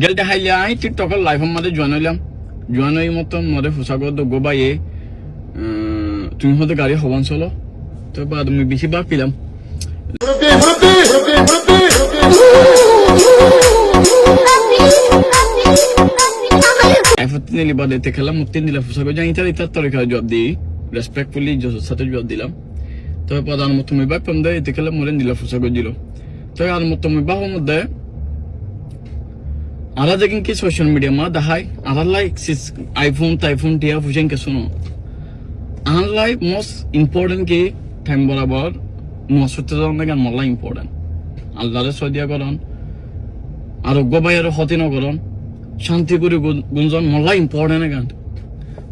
গেল দেখাইলে আই টিকটকের লাইফের মধ্যে জয়েন হইলাম জয়েন হই মতো মরে ফুসাগর দগ্গ বাইয়ে তুমি হতে গাড়ি হবান চলো তো বাদ আমি বেশি বার পেলাম নিলি বাদে খেলাম মুক্তি দিলাম ফুসাগর যাই ইতার ইতার তরিকা জবাব দিই রেসপেক্টফুলি সাথে জবাব দিলাম তবে প্রধান মতো আমি বাক কম দেয় এতে খেলে মরে দিলাম ফুসাগর দিল তবে আর মতো আমি বাহর মধ্যে আলা দেখেন কি সোশ্যাল মিডিয়া মা দেখাই আলার লাইক আইফোন টিয়া ফুসেন কে শুনো আলার লাইক মোস্ট ইম্পর্টেন্ট কি টাইম বরাবর মসুতে যাওয়ার গান মল্লা ইম্পর্টেন্ট আল্লাহরে সদিয়া করন আরোগ্য বাইয়ের হতি নগরণ শান্তি করে গুঞ্জন মল্লা ইম্পর্টেন্ট গান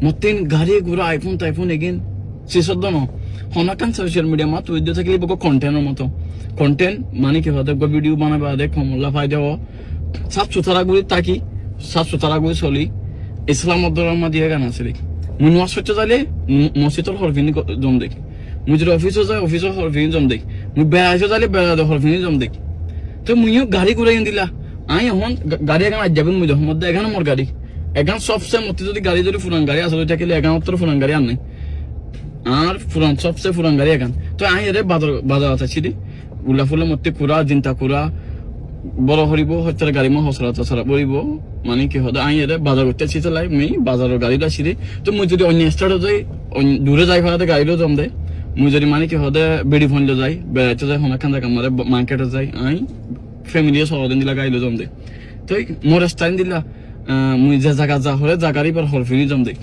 মতিন গাড়ি ঘোড়া আইফোন এগিন শেষদ্দ ন হনাকান সোশ্যাল মিডিয়া মা তুই দিয়ে থাকলে বকো কন্টেন্টের মতো কন্টেন্ট মানে কি হতে ভিডিও বানাবে আদে কমল্লা ফাই দেওয়া সাফ সুতরাগুলি তাকি সাফ সুতরাগুলি চলি ইসলাম ধর্ম দিয়ে গান আছে দেখি মুই নোয়াজ হচ্ছে যাইলে মসজিদর হরফিনি জম দেখি মুই যদি অফিসও যাই অফিসর হরফিনি জম দেখি মুই বেড়াইছো যাইলে বেড়াতে হরফিনি জম দেখি তো মুইও গাড়ি ঘুরাই দিলা আই এখন গাড়ি এখান আজ যাবেন মুই যখন মধ্যে এখানে মোর গাড়ি এখান সবচেয়ে মতি যদি গাড়ি যদি ফুরান গাড়ি আসলে থাকিলে এখান উত্তর ফুরান গাড়ি আর নাই আর ফুরান সবচেয়ে ফুরান গাড়ি এখান তো আই এর বাজার আছে ছিদি উল্লা ফুলে মতে কুড়া জিন্তা কুড়া বড় হরিব হচ্ছে গাড়ি মা হসরা তসরা বলিব মানে কি হতে আই এর বাজার করতে চিতলাই মুই বাজারের গাড়িটা ছিদি তো মুই যদি অন্য স্টার্ট যাই দূরে যাই ফেলাতে গাড়িও জম দেয় মুই যদি মানে কি হতে বেড়ি ফোন যাই বেড়াইতে যাই হনাখান জায়গা মারে মার্কেটে যাই আই ফ্যামিলিও সরদিন দিলা গাড়িও জম দেয় তো মোর স্টাইল দিলা মুই যে জায়গা যা হলে জায়গারই পর হরফিনি জম দেয়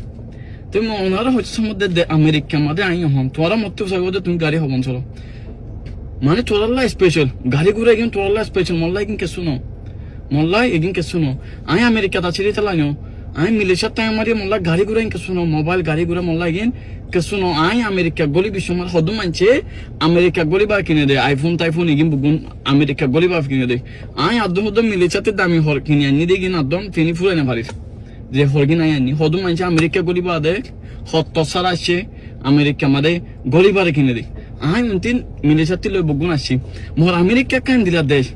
তো ওনারা হচ্ছে মধ্যে আমেরিকা মাঝে আই হন তোরা মতো চাইবো তুমি গাড়ি হবন চলো মানে তোরাল্লা স্পেশাল গাড়ি ঘুরে এগিন তোরাল্লা স্পেশাল মল্লা এগিন কে শুনো মল্লা এগিন কে শুনো আই আমেরিকা তা ছিড়ি তালানো আই মিলেশিয়া তাই আমারে মল্লা গাড়ি ঘুরে কে শুনো মোবাইল গাড়ি ঘুরে মল্লা এগিন কে শুনো আই আমেরিকা গলি বিশ্বমার হদু মানছে আমেরিকা গলি বা কিনে দে আইফোন এগিন বুগুন আমেরিকা গলি বা কিনে দে আই আদম হদম মিলেশিয়াতে দামি হর কিনে আনি দেগিন আদম তিনি ফুরে না পারিস যে হরগিন আই আনি হদু মানছে আমেরিকা গলি বা দে হত সারা আসে আমেরিকা মাদে গলি বারে কিনে দে আই মন্তিন মিলেশিয়াতে লই বুগুন আসি মোর আমেরিকা কেন দিলা দেশ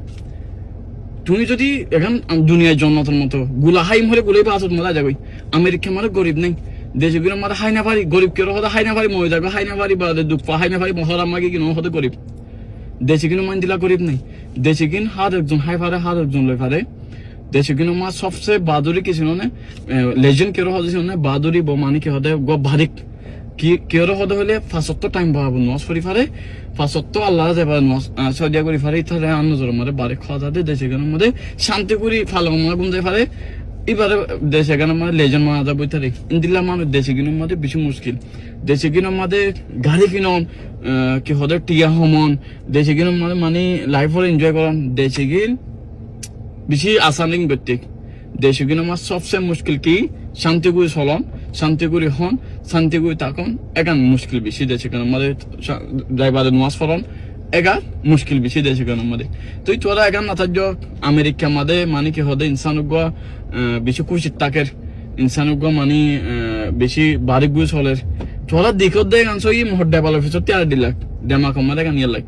তুমি যদি এখন দুনিয়ার জন্মতের মতো গুলা হাই মরে গুলাই বাসত মরা যাবে আমেরিকা মানে গরিব নেই দেশগুলো মারা হাই না পারি গরিব কেউ হতে হাই না পারি মরে যাবে হাই না পারি বা দুঃখ হাই না পারি মহরা মাগে কিনো হতে গরিব দেশে কিনো মান দিলা গরিব নেই দেশে কিন হাত একজন হাই পারে হাত একজন লই পারে দেশে কিনো মা সবচেয়ে বাদুরি কিছু না লেজেন্ড কেউ হতে না বাদুরি মানে কি হতে গ ভারিক কি কেউ হতে হলে ফাঁসত্ব টাইম পাবো নস করি পারে ফাঁসত্ব আল্লাহ যাবে নস সদিয়া করি পারে তাহলে আন্নজোর মধ্যে বারে খাওয়া যাতে দেশে কেন মধ্যে শান্তি করি ফালো মা গুন যায় পারে এবারে দেশে কেন মানে লেজন মারা যাবো তারে ইন্দিল্লা মানুষ দেশে কিনোর মধ্যে বেশি মুশকিল দেশে কিনোর মধ্যে গাড়ি কিনন কি হতে টিয়া হমন দেশে কিনোর মধ্যে মানে লাইফ এনজয় করেন দেশে কিন বেশি আসানিং ব্যক্তিক দেশে কিনোর মধ্যে সবচেয়ে মুশকিল কি শান্তি করে চলন শান্তি করে হন শান্তি করে থাকুন এগান মুশকিল বেশি দেশে কেন আমাদের ড্রাইভারে নোয়াজ ফলন এগান মুশকিল বেশি দেশে কেন আমাদের তুই তোরা এগান না থাকজ আমেরিকা মাদে মানে কি হদে ইনসানুগ বেশি খুশি তাকের ইনসানুগ মানে বেশি বারিক গুজ হলের তোরা দিকত দে গান সই মোহর ডেভালপ হচ্ছে 3 লাখ ডেমা কমারে গান ইয়ে লাখ